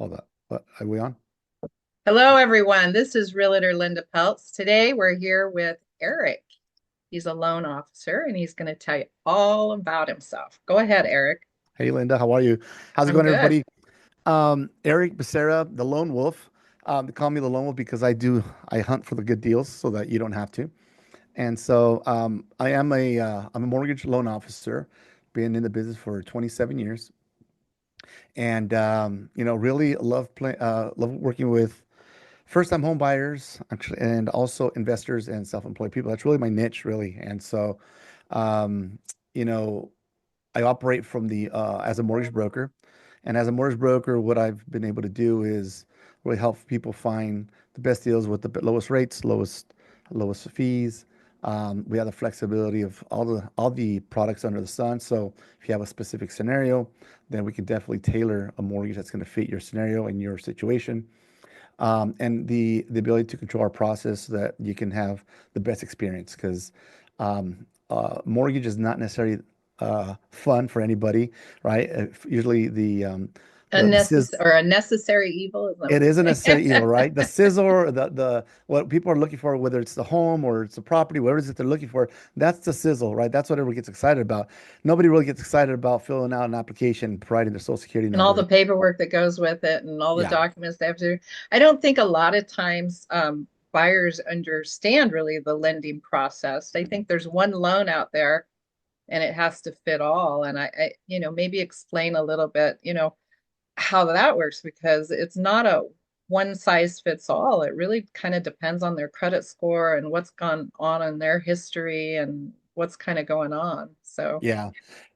Hold up. What are we on? Hello, everyone. This is Realtor Linda Peltz. Today we're here with Eric. He's a loan officer and he's going to tell you all about himself. Go ahead, Eric. Hey, Linda, how are you? How's it I'm going, good. everybody? Eric Becerra, the Lone Wolf. They call me the Lone Wolf because I hunt for the good deals so that you don't have to. And so I'm a mortgage loan officer, been in the business for 27 years, and really love working with first-time home buyers, actually, and also investors and self-employed people. That's really my niche, really. And so, um, you know. I operate from the as a mortgage broker, and as a mortgage broker, what I've been able to do is really help people find the best deals with the lowest rates, lowest fees. We have the flexibility of all the products under the sun. So if you have a specific scenario, then we can definitely tailor a mortgage that's going to fit your scenario and your situation, and the ability to control our process so that you can have the best experience because mortgage is not necessarily fun for anybody, right? Usually A necessary evil, is that it what you isn't say? necessarily evil, right? The sizzle, or the what people are looking for, whether it's the home or it's the property, whatever it is that they're looking for, that's the sizzle, right? That's what everyone gets excited about. Nobody really gets excited about filling out an application, providing their social security And all number. the paperwork that goes with it and all the Yeah, documents they have to do. I don't think a lot of times buyers understand really the lending process. They think there's one loan out there and it has to fit all. And maybe explain a little bit, how that works because it's not a one size fits all. It really kind of depends on their credit score and what's gone on in their history and what's kind of going on. So, yeah.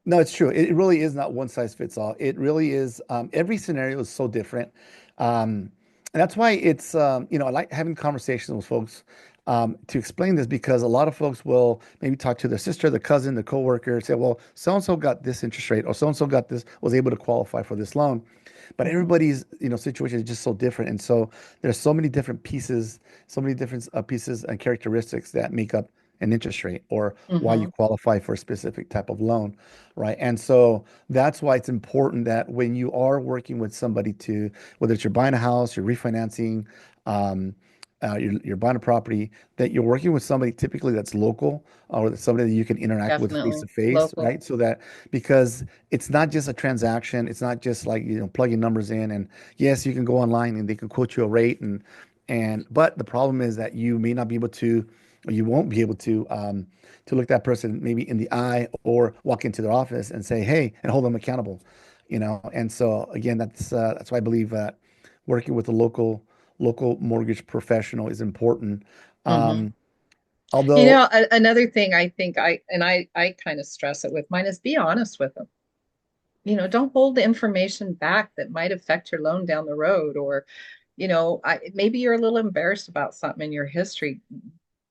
No, it's true. It really is not one size fits all. It really is. Every scenario is so different. And that's why I like having conversations with folks to explain this because a lot of folks will maybe talk to their sister, their cousin, their coworker, say, well, so and so got this interest rate or so and so got this, was able to qualify for this loan. But mhm, everybody's, situation is just so different. And so there's so many different pieces, so many different pieces and characteristics that make up an interest rate or why you mhm. qualify for a specific type of loan, right? And so that's why it's important that when you are working with somebody to, whether it's you're buying a house, you're refinancing, um, you're buying a property, that you're working with somebody typically that's local or that's somebody that you can interact with face Definitely to face, local. right? So that because it's not just a transaction, it's not just like, plugging numbers in and yes, you can go online and they can quote you a rate and but the problem is that you may not be able to or you won't be able to look that person maybe in the eye or walk into their office and say, hey, and hold them accountable, And so again, that's why I believe that working with a local mortgage professional is important. Hmm. Um, although, Another thing I think I kind of stress it with mine is be honest with them. Don't hold the information back that might affect your loan down the road, or, maybe you're a little embarrassed about something in your history.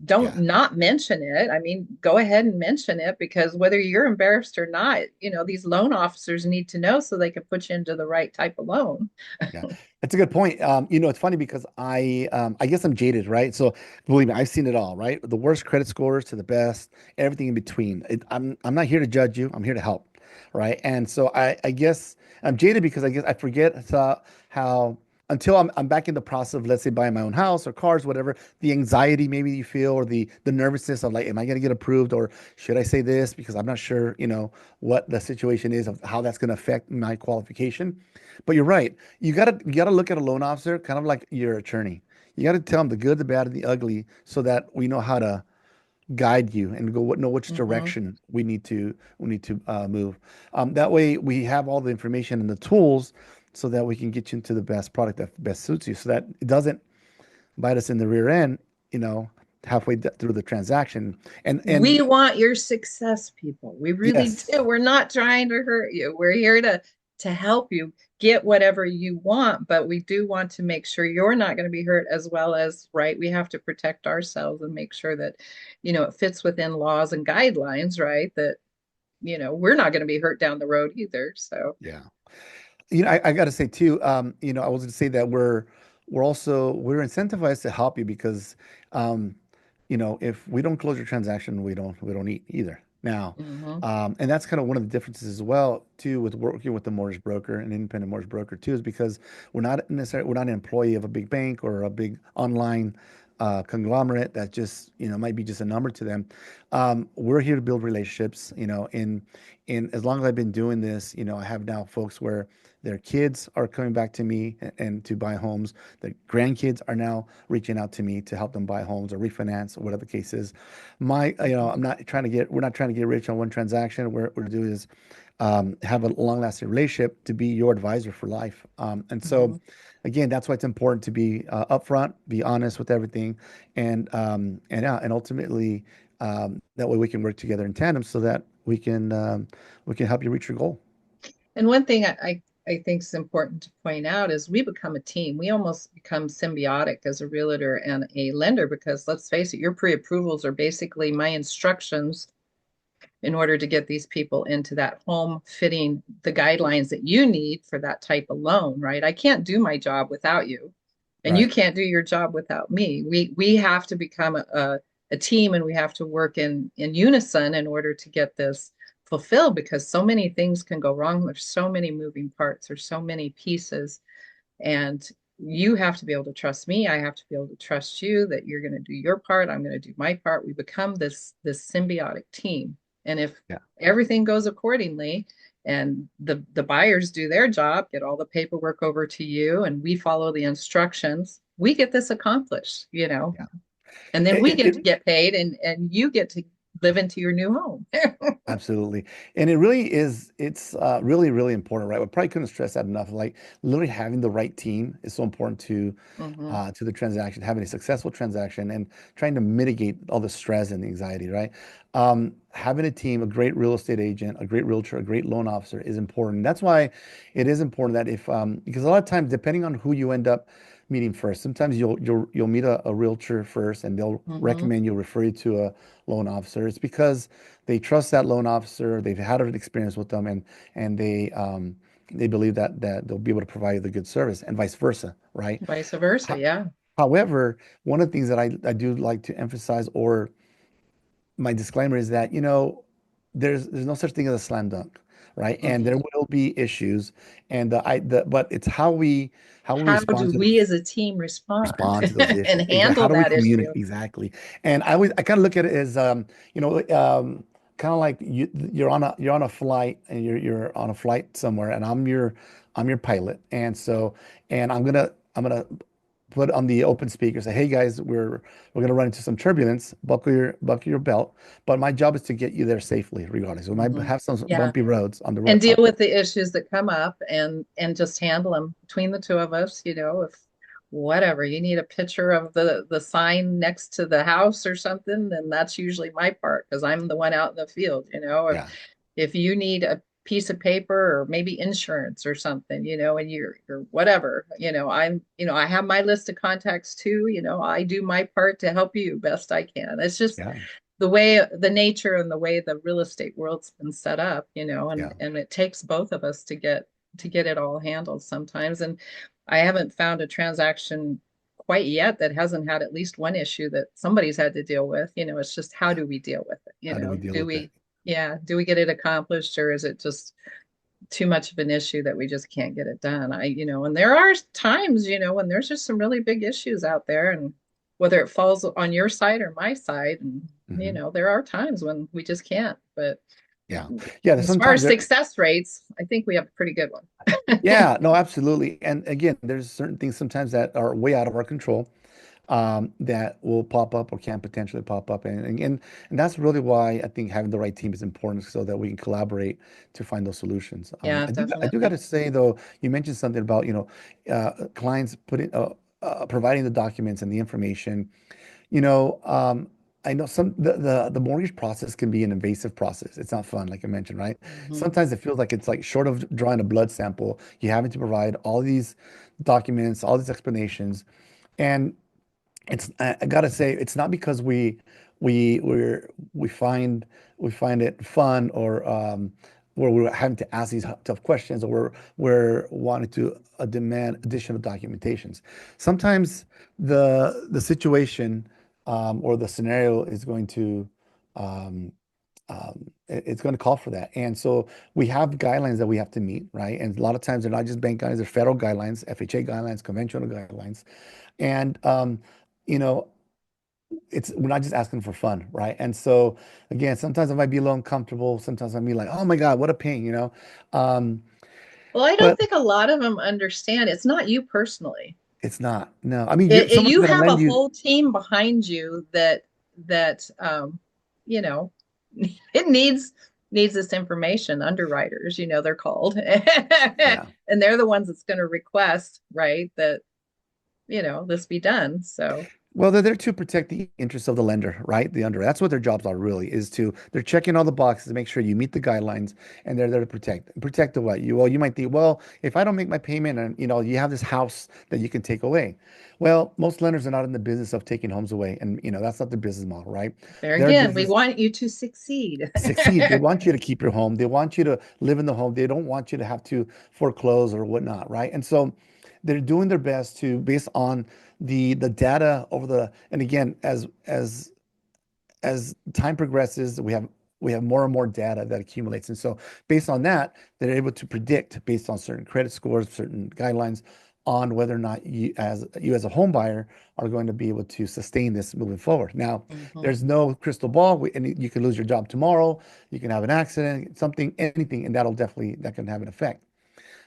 Don't yeah. not mention it. I mean, go ahead and mention it because whether you're embarrassed or not, these loan officers need to know so they can put you into the right type of loan. Yeah, that's a good point. It's funny because I guess I'm jaded, right? So believe me, I've seen it all, right? The worst credit scores to the best, everything in between. I'm not here to judge you. I'm here to help, right? And so I guess I'm jaded because I guess I forget how until I'm back in the process of, let's say, buying my own house or cars, whatever, the anxiety maybe you feel or the nervousness of like, am I going to get approved or should I say this because I'm not sure, what the situation is of how that's going to affect my qualification. But you're right. You gotta look at a loan officer kind of like your attorney. You gotta tell them the good, the bad, and the ugly, so that we know how to guide you and know which Hmm. direction we need to move. That way, we have all the information and the tools, so that we can get you into the best product that best suits you, so that it doesn't bite us in the rear end, you know, halfway through the transaction. And We want your success, people. We really yes, do. We're not trying to hurt you. We're here to help you get whatever you want, but we do want to make sure you're not going to be hurt as well as, right? We have to protect ourselves and make sure that, it fits within laws and guidelines, right? That, we're not going to be hurt down the road either. So, yeah. I got to say too, I was going to say that we're incentivized to help you because, if we don't close your transaction, we don't eat either. now. Hmm. And that's kind of one of the differences as well, too, with working with the mortgage broker, an independent mortgage broker, too, is because we're not an employee of a big bank or a big online conglomerate that just, might be just a number to them. We're here to build relationships, in as long as I've been doing this, I have now folks where their kids are coming back to me and to buy homes. Their grandkids are now reaching out to me to help them buy homes or refinance or whatever the case is. I'm not trying to we're not trying to get rich on one transaction. What we're doing is have a long-lasting relationship to be your advisor for life. And so, Hmm. again, that's why it's important to be upfront, be honest with everything, and ultimately that way we can work together in tandem so that we can help you reach your goal. And one thing I think is important to point out is we become a team. We almost become symbiotic as a realtor and a lender because let's face it, your pre-approvals are basically my instructions in order to get these people into that home fitting the guidelines that you need for that type of loan, right? I can't do my job without you, and you Right. can't do your job without me. We have to become a team, and we have to work in unison in order to get this fulfilled because so many things can go wrong. There's so many moving parts, there's so many pieces, and you have to be able to trust me. I have to be able to trust you that you're going to do your part. I'm going to do my part. We become this symbiotic team. And if Yeah. everything goes accordingly and the buyers do their job, get all the paperwork over to you, and we follow the instructions, we get this accomplished. Yeah. And then we It, get to it, get paid and you get to live into your new home. Absolutely. And it really is, it's really, really important, right? We probably couldn't stress that enough. Like literally having the right team is so important Hmm. to the transaction, having a successful transaction and trying to mitigate all the stress and the anxiety, right? Having a team, a great real estate agent, a great realtor, a great loan officer is important. That's why it is important that because a lot of times, depending on who you end up meeting first, sometimes you'll meet a realtor first and they'll Hmm. recommend you, refer you to a loan officer. It's because they trust that loan officer. They've had an experience with them, and they believe that they'll be able to provide you the good service, and vice versa, right? Vice versa, Ho- yeah. However, one of the things that I do like to emphasize, or my disclaimer is that, there's no such thing as a slam dunk, right? And there Hmm. will be issues, and but it's how we How respond do to we as a team respond respond to those and issues. Exactly. How handle do we that issue? communicate? Exactly. And I kind of look at it as, kind of like you're on a flight and you're on a flight somewhere, and I'm your pilot, and so and I'm gonna put on the open speaker, say, hey guys, we're gonna run into some turbulence. Buckle your belt. But my job is to get you there safely, regardless. We might Hmm. have some Yeah. bumpy roads on the road. And deal with the issues that come up and just handle them between the two of us, if whatever, you need a picture of the sign next to the house or something, then that's usually my part because I'm the one out in the field. If Yeah, if you need a piece of paper or maybe insurance or something, and you're whatever, I have my list of contacts too, I do my part to help you best I can. It's just yeah, the nature and the way the real estate world's been set up, and yeah. and it takes both of us to get it all handled sometimes. And I haven't found a transaction quite yet that hasn't had at least one issue that somebody's had to deal with. It's just how Yeah. do we deal with it? How do we deal Do with it? we, yeah, do we get it accomplished or is it just too much of an issue that we just can't get it done? And there are times, when there's just some really big issues out there and whether it falls on your side or my side, and Hmm. there are times when we just can't. But Yeah. Yeah. There's as far sometimes as there, success rates, I think we have a pretty good one. yeah, no, absolutely. And again, there's certain things sometimes that are way out of our control, that will pop up or can potentially pop up. And that's really why I think having the right team is important so that we can collaborate to find those solutions. Yeah, I do got definitely. to say though, you mentioned something about, clients providing the documents and the information. You know, I know the mortgage process can be an invasive process. It's not fun, like I mentioned, right? Hmm. Sometimes it feels like it's like short of drawing a blood sample, you having to provide all these documents, all these explanations, and I gotta say, it's not because we we're we find it fun or where we're having to ask these tough questions or we're wanting to demand additional documentations. Sometimes the situation or the scenario is going to um, it's going to call for that. And so we have guidelines that we have to meet, right? And a lot of times they're not just bank guidelines, they're federal guidelines, FHA guidelines, conventional guidelines. And you know, it's we're not just asking for fun, right? And so again, sometimes I might be a little uncomfortable. Sometimes I might be like, oh my God, what a pain, you know? Um, Well, I don't but think a lot of them understand. It's not you personally. it's not. No, I mean, someone's You going to have a lend you. whole team behind you that you know, it needs this information. Underwriters, they're called, Yeah. and they're the ones that's going to request, right, that this be done. So, Well, they're there to protect the interests of the lender, right? The under. That's what their jobs are really, is to they're checking all the boxes to make sure you meet the guidelines, and they're there to protect. Protect the what? You might think, well, if I don't make my payment, and you have this house that you can take away. Well, most lenders are not in the business of taking homes away, and that's not the business model, right? there Their again, we business want you to succeed. succeed. They want you to keep your home. They want you to live in the home. They don't want you to have to foreclose or whatnot, right? And so they're doing their best to, based on the data over the, and again, as time progresses, we have more and more data that accumulates. And so based on that, they're able to predict based on certain credit scores, certain guidelines on whether or not you as a home buyer are going to be able to sustain this moving forward. Now, Mhm. there's no crystal ball, and you can lose your job tomorrow, you can have an accident, something, anything, and that can have an effect.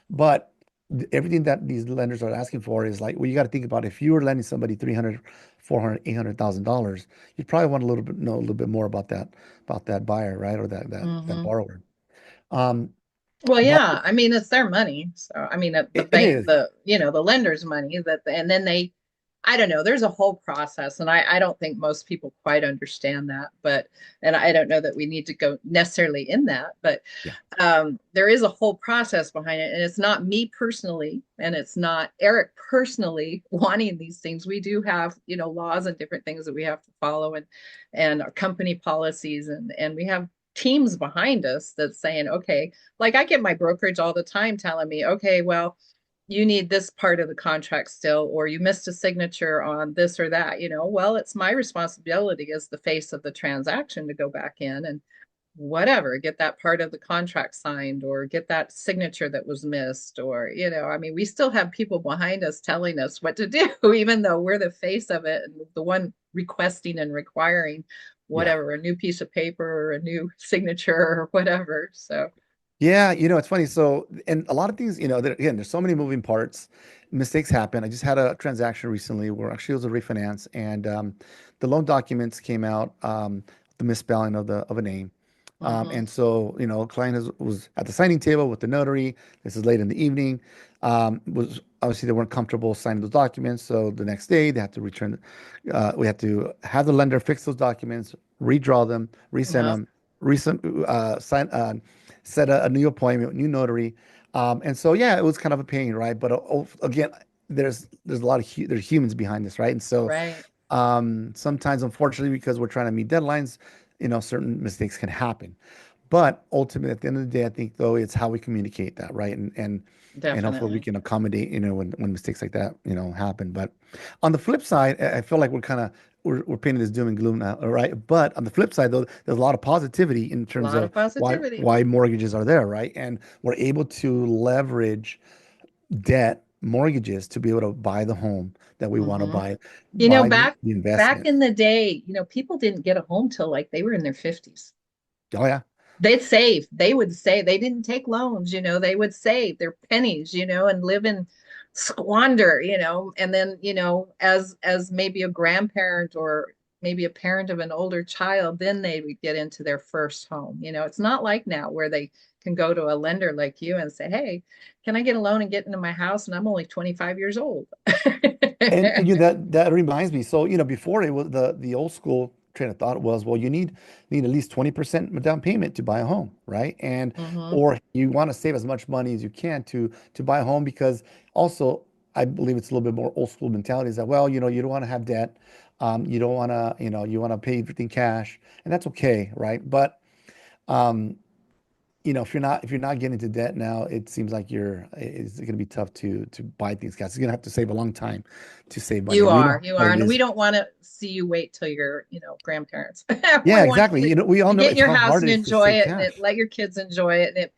But everything that these lenders are asking for is like, well, you got to think about if you were lending somebody 300, 400, $800,000, you'd probably want a little bit know a little bit more about that buyer, right? Or that Mhm. borrower. Um, Well, but yeah, I mean, it's their money. So, I mean, the it bank, is. the lender's money and then I don't know, there's a whole process. And I don't think most people quite understand that, and I don't know that we need to go necessarily in that, but Yeah. there is a whole process behind it. And it's not me personally, and it's not Eric personally wanting these things. We do have, laws and different things that we have to follow and our company policies, and we have teams behind us that's saying, okay, like I get my brokerage all the time telling me, okay, well, you need this part of the contract still, or you missed a signature on this or that. Well, it's my responsibility as the face of the transaction to go back in and whatever, get that part of the contract signed or get that signature that was missed. Or, I mean, we still have people behind us telling us what to do, even though we're the face of it and the one requesting and requiring Yeah. whatever, a new piece of paper or a new signature or whatever. So, Yeah, it's funny. So, and a lot of things, again, there's so many moving parts. Mistakes happen. I just had a transaction recently where actually it was a refinance, and the loan documents came out, the misspelling of a name. mhm, And so, client was at the signing table with the notary. This is late in the evening. Was obviously they weren't comfortable signing those documents. So the next day they had to return. We had to have the lender fix those documents, redraw them, resend uh-huh, them, sign. Set a new appointment, new notary. And so, yeah, it was kind of a pain, right? But again, there's a lot of there's humans behind this, right? And so right, sometimes, unfortunately, because we're trying to meet deadlines, certain mistakes can happen. But ultimately, at the end of the day, I think though it's how we communicate that, right? And hopefully we definitely. can accommodate, when mistakes like that, happen. But on the flip side, I feel like we're painting this doom and gloom now, all right? But on the flip side, though, there's a lot of positivity in A terms lot of of why positivity. why mortgages are there, right? And we're able to leverage debt mortgages to be able to buy the home that we want to Hmm. buy, Back the back investment. in the day, people didn't get a home till like they were in their 50s. Oh yeah, They'd save. They would save. They didn't take loans, they would save their pennies, and live in squander, and then, as maybe a grandparent or maybe a parent of an older child, then they would get into their first home. It's not like now where they can go to a lender like you and say, "Hey, can I get a loan and get into my house? And I'm only 25 years old." and that reminds me. So before, it was the old school train of thought was, well, you need at least 20% down payment to buy a home, right? And Hmm. or you want to save as much money as you can to buy a home, because also I believe it's a little bit more old school mentality, is that, well, you don't want to have debt, you don't want to, you want to pay everything cash, and that's okay, right? But um, if you're not getting into debt now, it seems like it's going to be tough to buy these guys. You're going to have to save a long time to save money, and we know how You hard are, it and we is. don't want to see you wait till you're, grandparents. We Yeah, want exactly. We all to know get in it's your how house hard and it is to enjoy save it, and cash. let your kids enjoy it. And it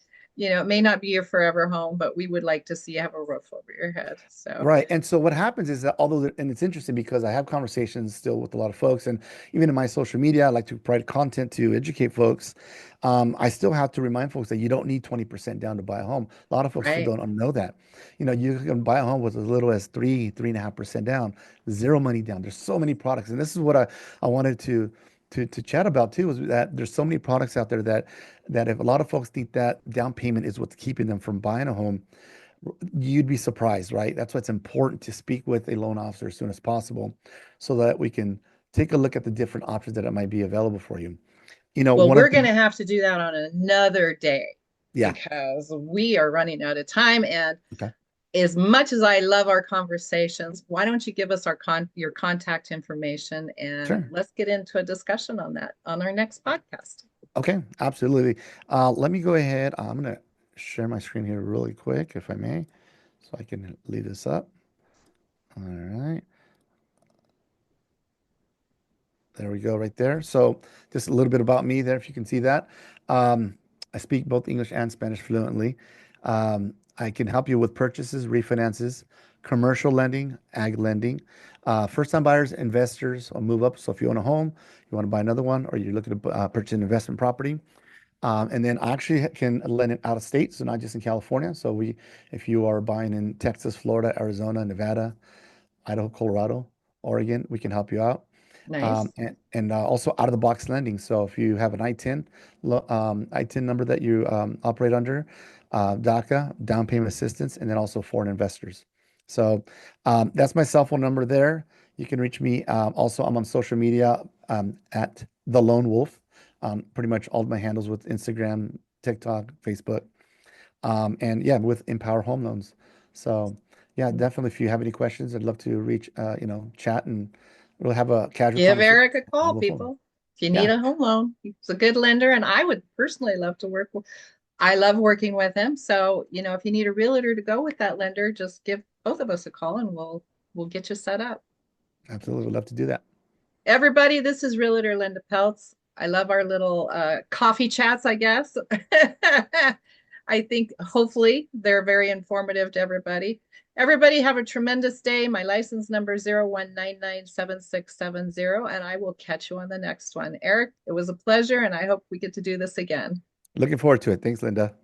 may not be your forever home, but we would like to see you have a roof over your head. So, Right. And so what happens is that and it's interesting because I have conversations still with a lot of folks, and even in my social media, I like to provide content to educate folks. I still have to remind folks that you don't need 20% down to buy a home. A lot of folks still right. don't know that. You can buy a home with as little as 3.5% down, zero money down. There's so many products. And this is what I wanted to chat about too, is that there's so many products out there that if a lot of folks think that down payment is what's keeping them from buying a home, you'd be surprised, right? That's why it's important to speak with a loan officer as soon as possible so that we can take a look at the different options that might be available for you. Well, One of we're the going things, to have to do that on another day yeah, because we are running out of time. And okay, as much as I love our conversations, why don't you give us your contact information and sure. let's get into a discussion on that on our next podcast. Okay, absolutely. Let me go ahead. I'm going to share my screen here really quick, if I may, so I can leave this up. All right. There we go, right there. So, just a little bit about me there, if you can see that. Um, I speak both English and Spanish fluently. I can help you with purchases, refinances, commercial lending, ag lending, first-time buyers, investors, or move up. So, if you own a home, you want to buy another one, or you're looking to purchase an investment property, and then I actually can lend it out of state, so not just in California. So, if you are buying in Texas, Florida, Arizona, Nevada, Idaho, Colorado, Oregon, we can help you out. Nice. And also out of the box lending. So if you have an I-10 number that you operate under, DACA, down payment assistance, and then also foreign investors. So that's my cell phone number there. You can reach me. Also, I'm on social media at the Lone Wolf. Pretty much all of my handles with Instagram, TikTok, Facebook. And yeah, with Empower Home Loans. So yeah, definitely if you have any questions, I'd love to chat and really have a casual Give conversation Eric a call, on the phone. people. If you need Yeah, a home loan, he's a good lender, and I would personally love to work with. I love working with him. So, if you need a realtor to go with that lender, just give both of us a call and we'll get you set up. absolutely. Would love to do that. Everybody, this is Realtor Linda Peltz. I love our little coffee chats, I guess. I think hopefully they're very informative to everybody. Everybody have a tremendous day. My license number 01997670, and I will catch you on the next one. Eric, it was a pleasure, and I hope we get to do this again. Looking forward to it. Thanks, Linda.